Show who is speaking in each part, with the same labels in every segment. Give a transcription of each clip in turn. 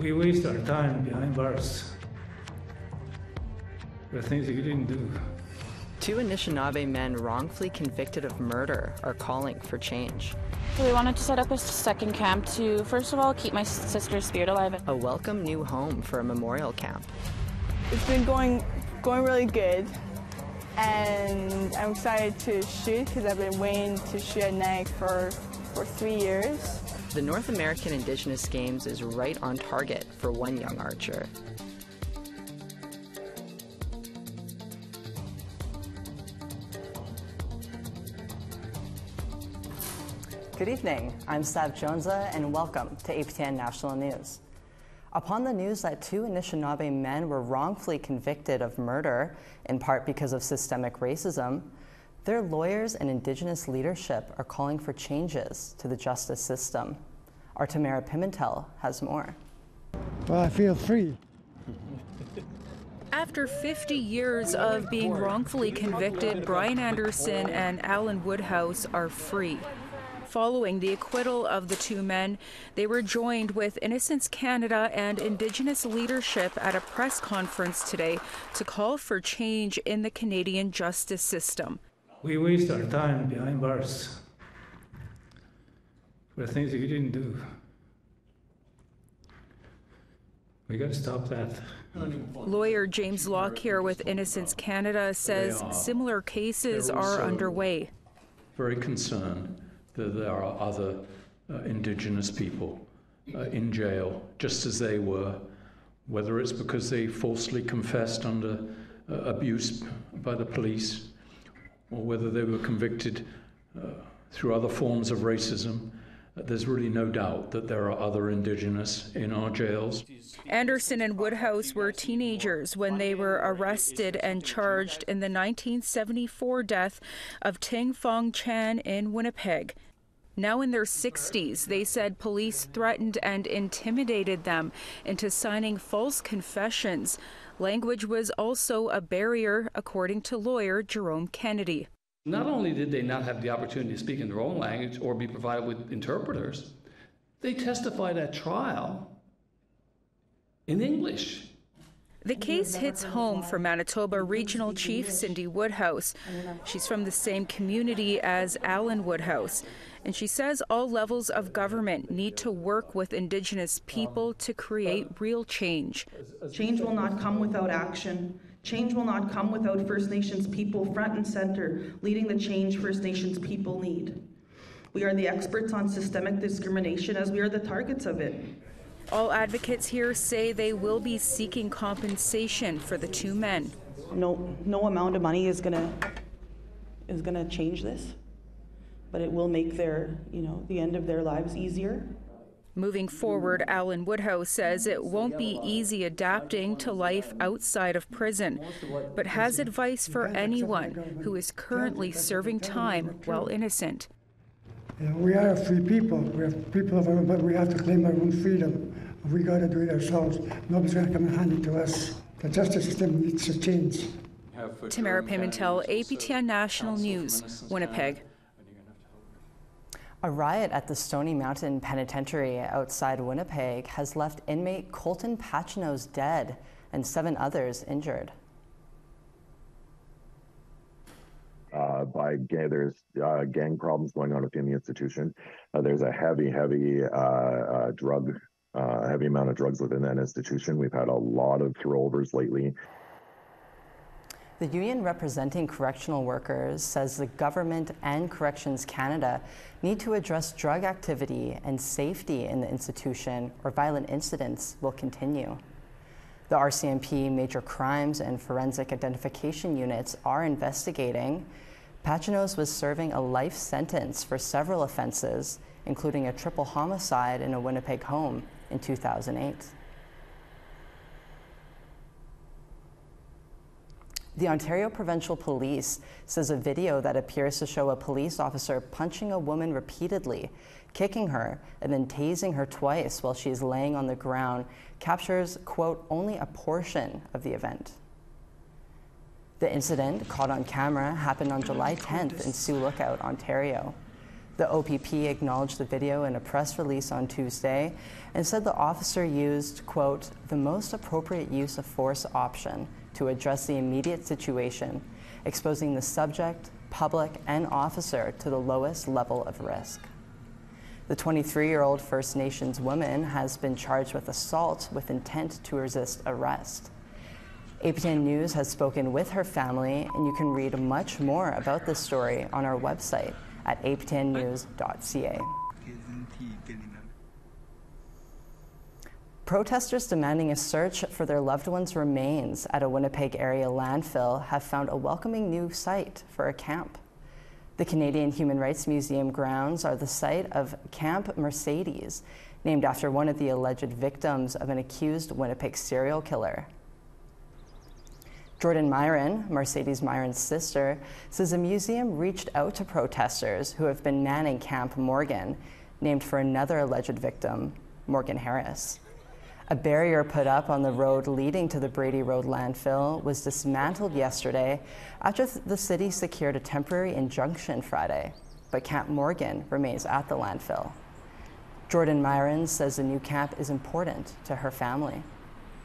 Speaker 1: We waste our time behind bars for things that you didn't do.
Speaker 2: 2 Anishinaabe men wrongfully convicted of murder are calling for change.
Speaker 3: So we wanted to set up a second camp to, first of all, keep my sister's spirit alive.
Speaker 2: A welcome new home for a memorial camp.
Speaker 4: It's been going really good, and I'm excited to shoot because I've been waiting to shoot at NAG for 3 years.
Speaker 2: The North American Indigenous Games is right on target for one young archer. Good evening, I'm Sav Jonza, and welcome to APTN National News. Upon the news that 2 Anishinaabe men were wrongfully convicted of murder, in part because of systemic racism, their lawyers and Indigenous leadership are calling for changes to the justice system. Our Tamara Pimentel has more.
Speaker 5: Well, I feel free.
Speaker 6: After 50 years of being wrongfully convicted, Brian Anderson and Alan Woodhouse are free. Following the acquittal of the 2 men, they were joined with Innocence Canada and Indigenous leadership at a press conference today to call for change in the Canadian justice system.
Speaker 1: We waste our time behind bars for things that you didn't do. We got to stop that.
Speaker 6: Lawyer James Lockyer with Innocence Canada says similar cases are underway.
Speaker 7: Very concerned that there are other Indigenous people in jail, just as they were, whether it's because they falsely confessed under abuse by the police, or whether they were convicted through other forms of racism. There's really no doubt that there are other Indigenous in our jails.
Speaker 6: Anderson and Woodhouse were teenagers when they were arrested and charged in the 1974 death of Ting Fong Chan in Winnipeg. Now in their 60s, they said police threatened and intimidated them into signing false confessions. Language was also a barrier, according to lawyer Jerome Kennedy.
Speaker 8: Not only did they not have the opportunity to speak in their own language or be provided with interpreters, they testified at trial in English.
Speaker 6: The case hits home for Manitoba Regional Chief Cindy Woodhouse. She's from the same community as Alan Woodhouse, and she says all levels of government need to work with Indigenous people to create real change.
Speaker 9: Change will not come without action. Change will not come without First Nations people front and center, leading the change First Nations people need. We are the experts on systemic discrimination as we are the targets of it.
Speaker 6: All advocates here say they will be seeking compensation for the 2 men.
Speaker 9: No amount of money is gonna change this, but it will make the end of their lives easier.
Speaker 6: Moving forward, Alan Woodhouse says it won't be easy adapting to life outside of prison, but has advice for anyone who is currently serving time while innocent.
Speaker 5: We are free people. We have people of our own, but we have to claim our own freedom. We got to do it ourselves. Nobody's going to come and hand it to us. The justice system needs to change.
Speaker 6: Tamara Pimentel, APTN National News, Winnipeg.
Speaker 2: A riot at the Stony Mountain Penitentiary outside Winnipeg has left inmate Colton Pachinos dead and 7 others injured.
Speaker 10: There's gang problems going on within the institution. There's a heavy amount of drugs within that institution. We've had a lot of throwovers lately.
Speaker 2: The union representing correctional workers says the government and Corrections Canada need to address drug activity and safety in the institution, or violent incidents will continue. The RCMP Major Crimes and Forensic Identification Units are investigating. Pachinos was serving a life sentence for several offenses, including a triple homicide in a Winnipeg home in 2008. The Ontario Provincial Police says a video that appears to show a police officer punching a woman repeatedly, kicking her, and then tasing her twice while she is laying on the ground captures, quote, only a portion of the event. The incident, caught on camera, happened on July 10th in Sioux Lookout, Ontario. The OPP acknowledged the video in a press release on Tuesday and said the officer used, quote, the most appropriate use of force option to address the immediate situation, exposing the subject, public, and officer to the lowest level of risk. The 23-year-old First Nations woman has been charged with assault with intent to resist arrest. APTN News has spoken with her family, and you can read much more about this story on our website at aptnnews.ca. Protesters demanding a search for their loved ones' remains at a Winnipeg area landfill have found a welcoming new site for a camp. The Canadian Human Rights Museum grounds are the site of Camp Mercedes, named after one of the alleged victims of an accused Winnipeg serial killer. Jordan Myron, Mercedes Myron's sister, says the museum reached out to protesters who have been manning Camp Morgan, named for another alleged victim, Morgan Harris. A barrier put up on the road leading to the Brady Road landfill was dismantled yesterday after the city secured a temporary injunction Friday, but Camp Morgan remains at the landfill. Jordan Myron says the new camp is important to her family.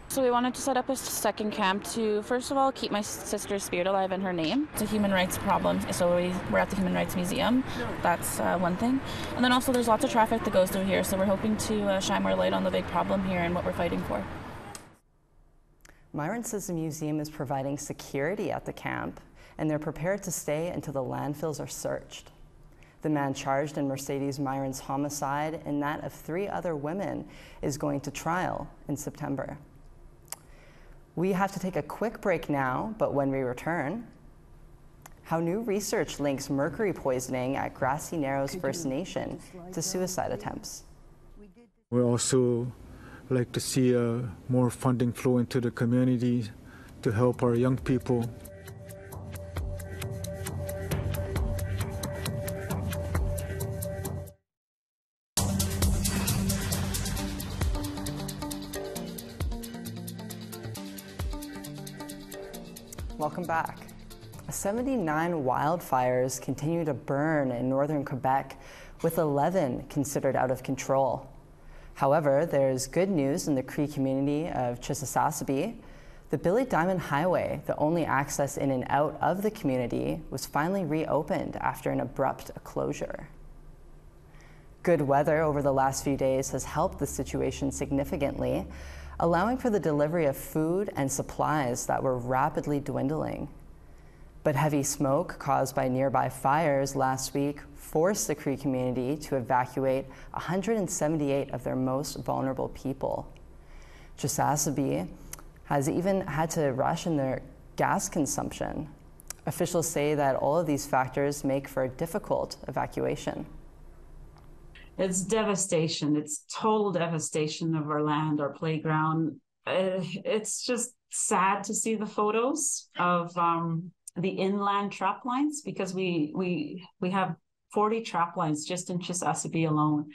Speaker 3: So we wanted to set up a second camp to, first of all, keep my sister's spirit alive in her name. It's a human rights problem, so we're at the Human Rights Museum. That's one thing. And then also there's lots of traffic that goes through here, so we're hoping to shine more light on the big problem here and what we're fighting for.
Speaker 2: Myron says the museum is providing security at the camp, and they're prepared to stay until the landfills are searched. The man charged in Mercedes Myron's homicide and that of 3 other women is going to trial in September. We have to take a quick break now, but when we return, how new research links mercury poisoning at Grassy Narrows First Nation to suicide attempts.
Speaker 11: We also like to see more funding flow into the community to help our young people.
Speaker 2: Welcome back. 79 wildfires continue to burn in northern Quebec, with 11 considered out of control. However, there's good news in the Cree community of Chisissasabi. The Billy Diamond Highway, the only access in and out of the community, was finally reopened after an abrupt closure. Good weather over the last few days has helped the situation significantly, allowing for the delivery of food and supplies that were rapidly dwindling. But heavy smoke caused by nearby fires last week forced the Cree community to evacuate 178 of their most vulnerable people. Chisissasabi has even had to ration their gas consumption. Officials say that all of these factors make for a difficult evacuation.
Speaker 12: It's devastation. It's total devastation of our land, our playground. It's just sad to see the photos of the inland trap lines, because we have 40 trap lines just in Chisissasabi alone,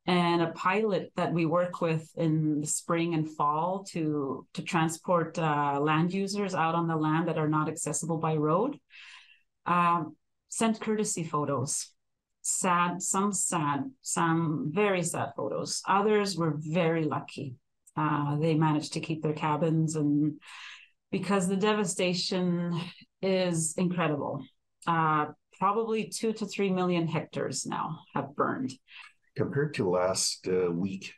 Speaker 12: and a pilot that we work with in the spring and fall to transport land users out on the land that are not accessible by road, sent courtesy photos. Sad, some very sad photos. Others were very lucky. They managed to keep their cabins, and because the devastation is incredible. Probably 2 to 3 million hectares now have burned.
Speaker 13: Compared to last week,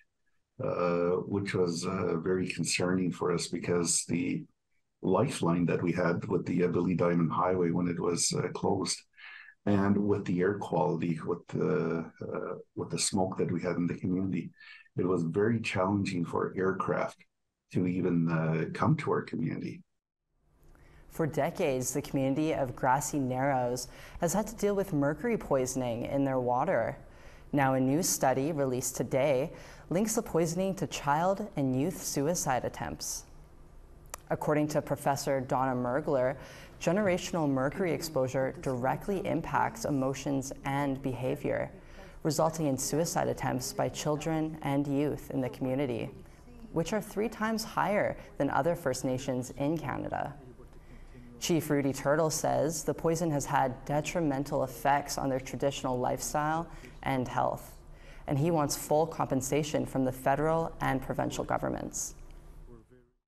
Speaker 13: which was very concerning for us, because the lifeline that we had with the Billy Diamond Highway when it was closed, and with the air quality, with the smoke that we had in the community, it was very challenging for aircraft to even come to our community.
Speaker 2: For decades, the community of Grassy Narrows has had to deal with mercury poisoning in their water. Now, a new study released today links the poisoning to child and youth suicide attempts. According to Professor Donna Mergler, generational mercury exposure directly impacts emotions and behavior, resulting in suicide attempts by children and youth in the community, which are 3 times higher than other First Nations in Canada. Chief Rudy Turtle says the poison has had detrimental effects on their traditional lifestyle and health, and he wants full compensation from the federal and provincial governments.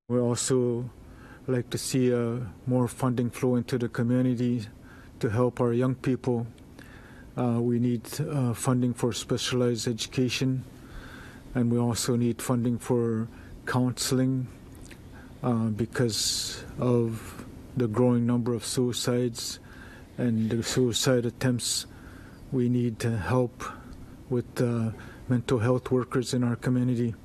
Speaker 11: We also like to see more funding flow into the community to help our young people. We need funding for specialized education, and we also need funding for counseling because of the growing number of suicides and the suicide attempts. We need help with mental health workers in our community.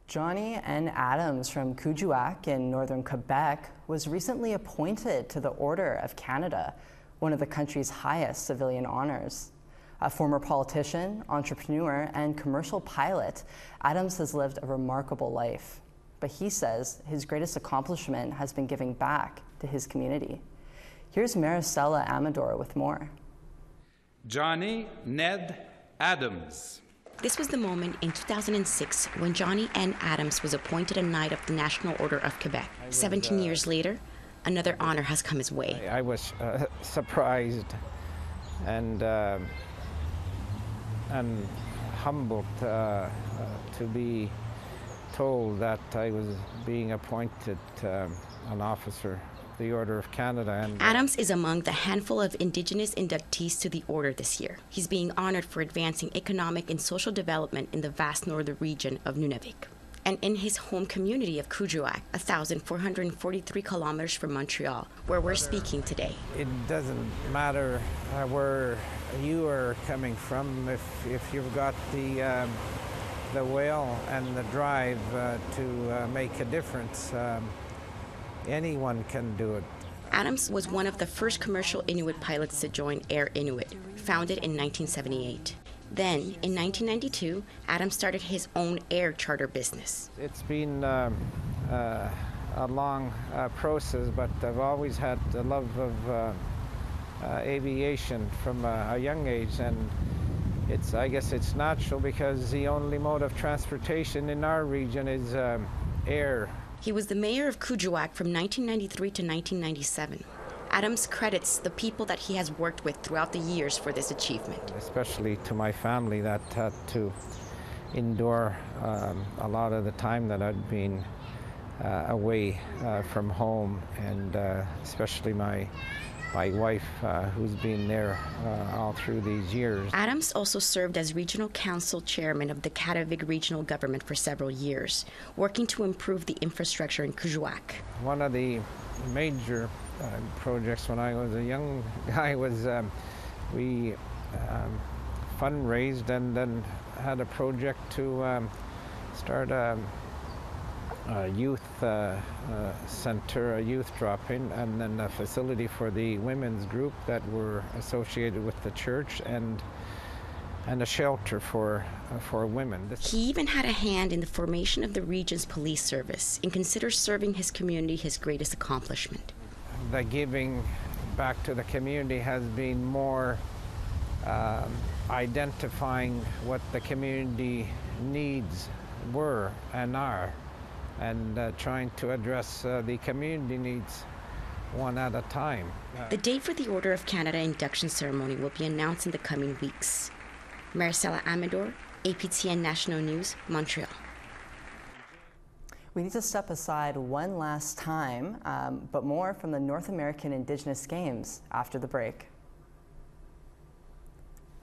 Speaker 2: Johnny N. Adams from Kuujjuaq in northern Quebec was recently appointed to the Order of Canada, one of the country's highest civilian honors. A former politician, entrepreneur, and commercial pilot, Adams has lived a remarkable life. But he says his greatest accomplishment has been giving back to his community. Here's Maricela Amador with more.
Speaker 14: Johnny Ned Adams.
Speaker 15: This was the moment in 2006 when Johnny N. Adams was appointed a Knight of the National Order of Quebec. 17 years later, another honor has come his way.
Speaker 16: I was surprised and humbled to be told that I was being appointed an officer of the Order of Canada. And
Speaker 15: Adams is among the handful of Indigenous inductees to the Order this year. He's being honored for advancing economic and social development in the vast northern region of Nunavik and in his home community of Kuujjuaq, 1,443 kilometers from Montreal, where we're speaking today.
Speaker 16: It doesn't matter where you are coming from if you've got the will and the drive to make a difference. Anyone can do it.
Speaker 15: Adams was one of the first commercial Inuit pilots to join Air Inuit, founded in 1978. Then, in 1992, Adams started his own air charter business.
Speaker 16: It's been a long process, but I've always had the love of aviation from a young age, and I guess it's natural because the only mode of transportation in our region is air.
Speaker 15: He was the mayor of Kuujjuaq from 1993 to 1997. Adams credits the people that he has worked with throughout the years for this achievement.
Speaker 16: Especially to my family that had to endure a lot of the time that I'd been away from home, and especially my wife, who's been there all through these years.
Speaker 15: Adams also served as regional council chairman of the Kattavik regional government for several years, working to improve the infrastructure in Kuujjuaq.
Speaker 16: One of the major projects when I was a young guy was we fundraised and then had a project to start a youth center, a youth drop-in, and then a facility for the women's group that were associated with the church, and a shelter for women.
Speaker 15: He even had a hand in the formation of the region's police service and considers serving his community his greatest accomplishment.
Speaker 16: The giving back to the community has been more identifying what the community needs were and are, and trying to address the community needs one at a time.
Speaker 15: The date for the Order of Canada induction ceremony will be announced in the coming weeks. Maricela Amador, APTN National News, Montreal.
Speaker 2: We need to step aside one last time, but more from the North American Indigenous Games after the break.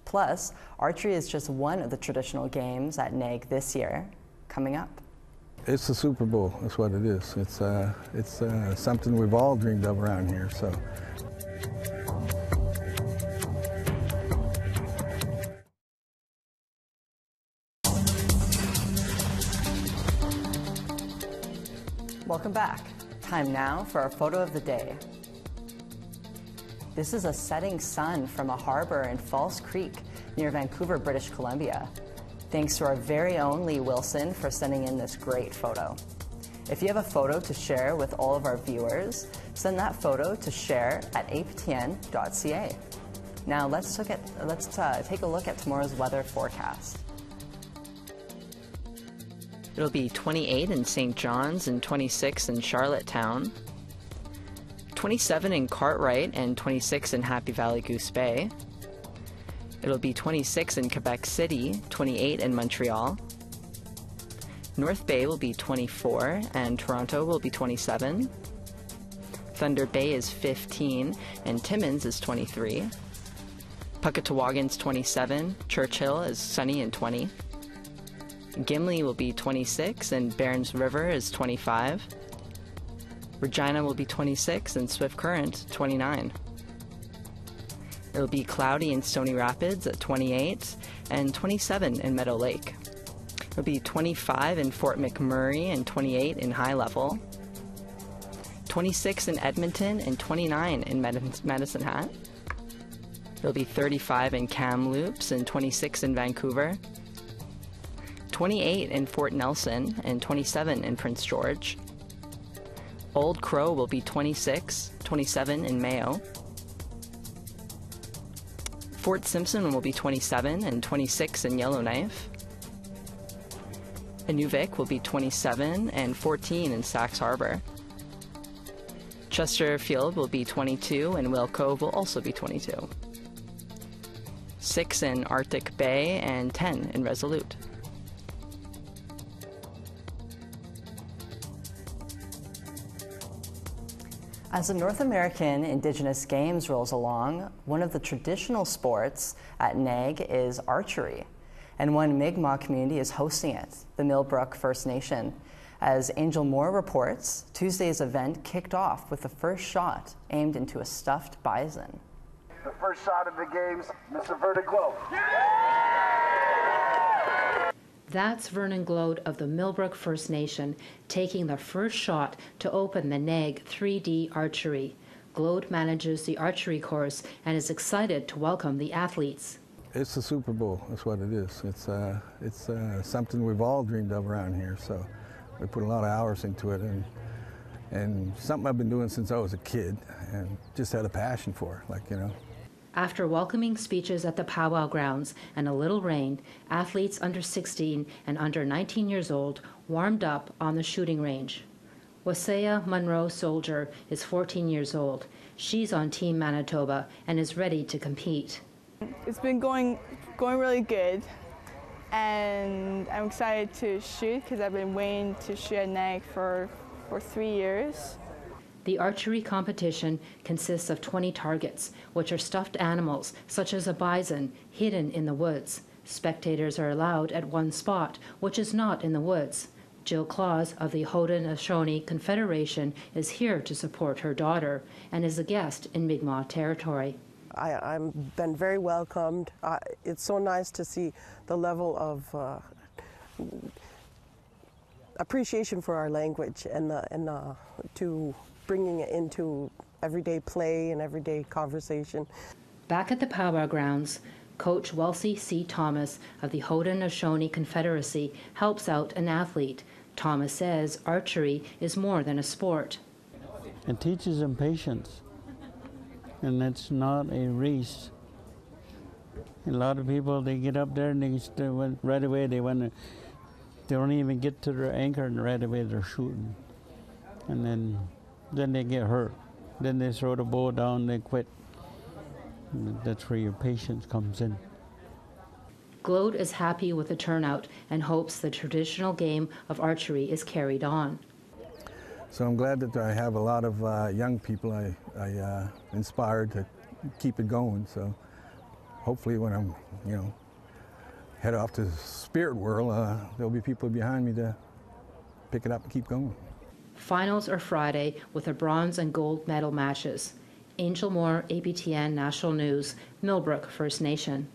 Speaker 2: Plus, archery is just one of the traditional games at NAG this year. Coming up.
Speaker 17: It's the Super Bowl, that's what it is. It's something we've all dreamed of around here, so.
Speaker 2: Welcome back. Time now for our photo of the day. This is a setting sun from a harbor in False Creek near Vancouver, British Columbia. Thanks to our very own Lee Wilson for sending in this great photo. If you have a photo to share with all of our viewers, send that photo to share@aptn.ca. Now let's take a look at tomorrow's weather forecast. It'll be 28 in St. John's and 26 in Charlottetown, 27 in Cartwright and 26 in Happy Valley Goose Bay. It'll be 26 in Quebec City, 28 in Montreal. North Bay will be 24 and Toronto will be 27. Thunder Bay is 15 and Timmins is 23. Puckatawagan's 27, Churchill is sunny and 20. Gimli will be 26 and Barons River is 25. Regina will be 26 and Swift Current 29. It'll be cloudy in Stony Rapids at 28 and 27 in Meadow Lake. It'll be 25 in Fort McMurray and 28 in High Level. 26 in Edmonton and 29 in Medicine Hat. It'll be 35 in Kamloops and 26 in Vancouver. 28 in Fort Nelson and 27 in Prince George. Old Crow will be 26, 27 in Mayo. Fort Simpson will be 27 and 26 in Yellowknife. Inuvik will be 27 and 14 in Sax Harbor. Chesterfield will be 22 and Whale Cove will also be 22. 6 in Arctic Bay and 10 in Resolute. As the North American Indigenous Games rolls along, one of the traditional sports at NAG is archery, and one Mi'kmaq community is hosting it, the Millbrook First Nation. As Angel Moore reports, Tuesday's event kicked off with the first shot aimed into a stuffed bison.
Speaker 18: The first shot of the games, Mr. Vernon Glow.
Speaker 19: That's Vernon Glode of the Millbrook First Nation taking the first shot to open the NAG 3D archery. Glode manages the archery course and is excited to welcome the athletes.
Speaker 17: It's the Super Bowl, that's what it is. It's something we've all dreamed of around here, so we put a lot of hours into it, and something I've been doing since I was a kid and just had a passion for,
Speaker 19: After welcoming speeches at the powwow grounds and a little rain, athletes under 16 and under 19 years old warmed up on the shooting range. Wasea Monroe Soldier is 14 years old. She's on Team Manitoba and is ready to compete.
Speaker 4: It's been going really good, and I'm excited to shoot because I've been waiting to shoot at NAG for 3 years.
Speaker 19: The archery competition consists of 20 targets, which are stuffed animals, such as a bison, hidden in the woods. Spectators are allowed at one spot, which is not in the woods. Jill Claus of the Haudenosaunee Confederation is here to support her daughter and is a guest in Mi'kmaq territory.
Speaker 20: I've been very welcomed. It's so nice to see the level of appreciation for our language and to bringing it into everyday play and everyday conversation.
Speaker 19: Back at the powwow grounds, Coach Wellesley C. Thomas of the Haudenosaunee Confederacy helps out an athlete. Thomas says archery is more than a sport.
Speaker 21: It teaches them patience, and it's not a race. A lot of people, they get up there and right away they don't even get to their anchor and right away they're shooting. And then they get hurt. Then they throw the bow down, they quit. That's where your patience comes in.
Speaker 19: Glode is happy with the turnout and hopes the traditional game of archery is carried on.
Speaker 17: So I'm glad that I have a lot of young people I inspired to keep it going. So hopefully when I'm, head off to the spirit world, there'll be people behind me to pick it up and keep going.
Speaker 19: Finals are Friday with the bronze and gold medal matches. Angel Moore, APTN National News, Millbrook First Nation.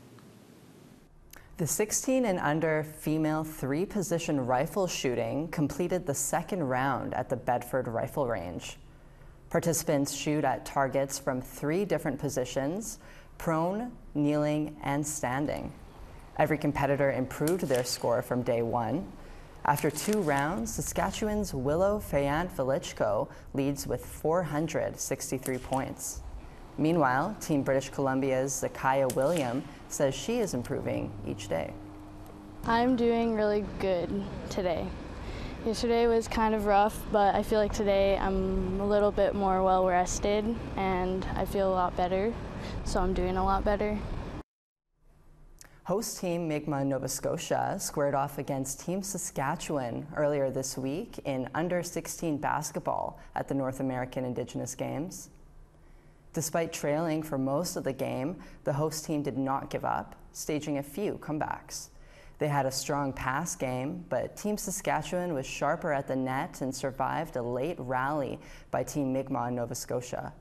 Speaker 2: The 16 and under female 3-position rifle shooting completed the second round at the Bedford Rifle Range. Participants shoot at targets from 3 different positions: prone, kneeling, and standing. Every competitor improved their score from day one. After 2 rounds, Saskatchewan's Willow Fayant-Velichko leads with 463 points. Meanwhile, Team British Columbia's Zakaya William says she is improving each day.
Speaker 22: I'm doing really good today.
Speaker 1: Yesterday was kind of rough, but I feel like today I'm a little bit more well rested and I feel a lot better, so I'm doing a lot better.
Speaker 2: Host team Mi'kmaq Nova Scotia squared off against Team Saskatchewan earlier this week in under-16 basketball at the North American Indigenous Games. Despite trailing for most of the game, the host team did not give up, staging a few comebacks. They had a strong pass game, but Team Saskatchewan was sharper at the net and survived a late rally by Team Mi'kmaq Nova Scotia,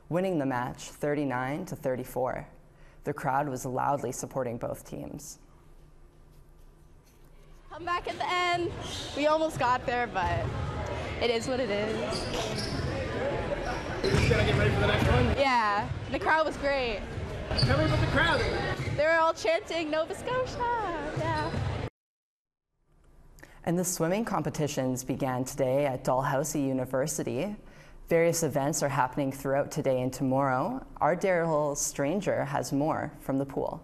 Speaker 2: winning the match 39-34. The crowd was loudly supporting both teams.
Speaker 22: Come back at the end. We almost got there, but it is what it is.
Speaker 23: You're just gonna get ready for the next one?
Speaker 22: Yeah, the crowd was great.
Speaker 23: Tell me about the crowd.
Speaker 22: They were all chanting Nova Scotia. Yeah.
Speaker 2: And the swimming competitions began today at Dalhousie University. Various events are happening throughout today and tomorrow. Our Daryl Stranger has more from the pool.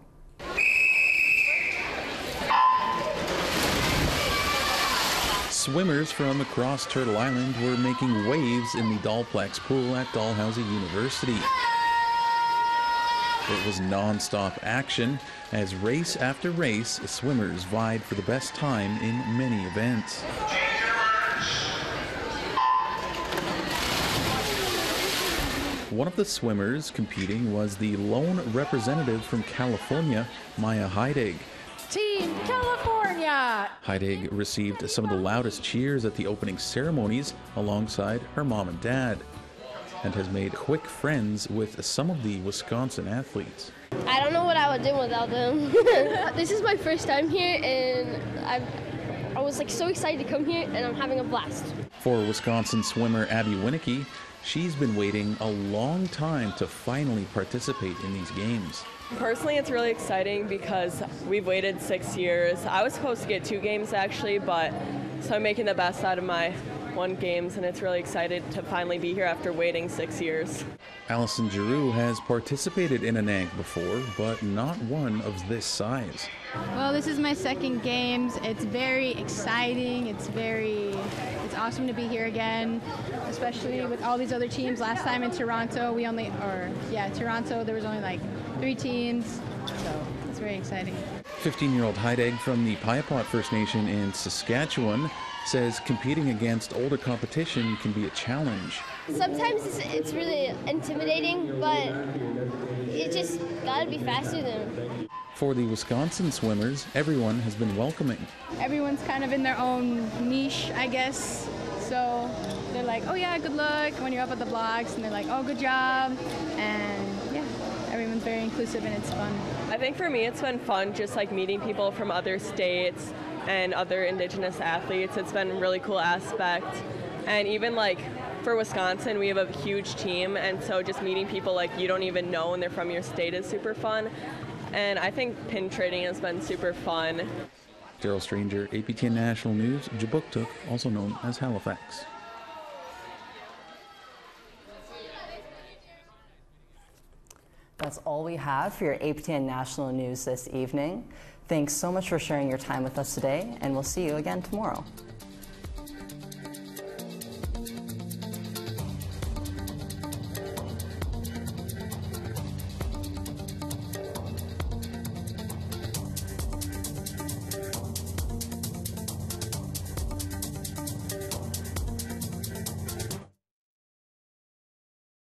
Speaker 24: Swimmers from across Turtle Island were making waves in the Dalplex pool at Dalhousie University. It was non-stop action as race after race, swimmers vied for the best time in many events. One of the swimmers competing was the lone representative from California, Maya Heidig.
Speaker 25: Team California!
Speaker 24: Heidig received some of the loudest cheers at the opening ceremonies alongside her mom and dad, and has made quick friends with some of the Wisconsin athletes.
Speaker 26: I don't know what I would do without them. This is my first time here, and I was like so excited to come here, and I'm having a blast.
Speaker 24: For Wisconsin swimmer Abby Winicky, she's been waiting a long time to finally participate in these games.
Speaker 27: Personally, it's really exciting because we've waited 6 years. I was supposed to get 2 games actually, but so I'm making the best out of my 1 games, and it's really excited to finally be here after waiting 6 years.
Speaker 24: Allison Giroux has participated in an ANC before, but not one of this size.
Speaker 28: Well, this is my second games. It's very exciting. It's awesome to be here again, especially with all these other teams. Last time in Toronto, Toronto, there was only like 3 teams, so it's very exciting.
Speaker 24: 15-year-old Heidig from the Piapot First Nation in Saskatchewan says competing against older competition can be a challenge.
Speaker 26: Sometimes it's really intimidating, but it just gotta be faster than.
Speaker 24: For the Wisconsin swimmers, everyone has been welcoming.
Speaker 28: Everyone's kind of in their own niche, I guess. So they're like, oh yeah, good luck when you're up at the blocks, and they're like, oh, good job. And yeah, everyone's very inclusive and it's fun.
Speaker 27: I think for me it's been fun just like meeting people from other states and other Indigenous athletes. It's been a really cool aspect. And even like for Wisconsin, we have a huge team, and so just meeting people like you don't even know and they're from your state is super fun. And I think pin trading has been super fun.
Speaker 24: Daryl Stranger, APTN National News, Jabuktuk, also known as Halifax.
Speaker 2: That's all we have for your APTN National News this evening. Thanks so much for sharing your time with us today, and we'll see you again tomorrow.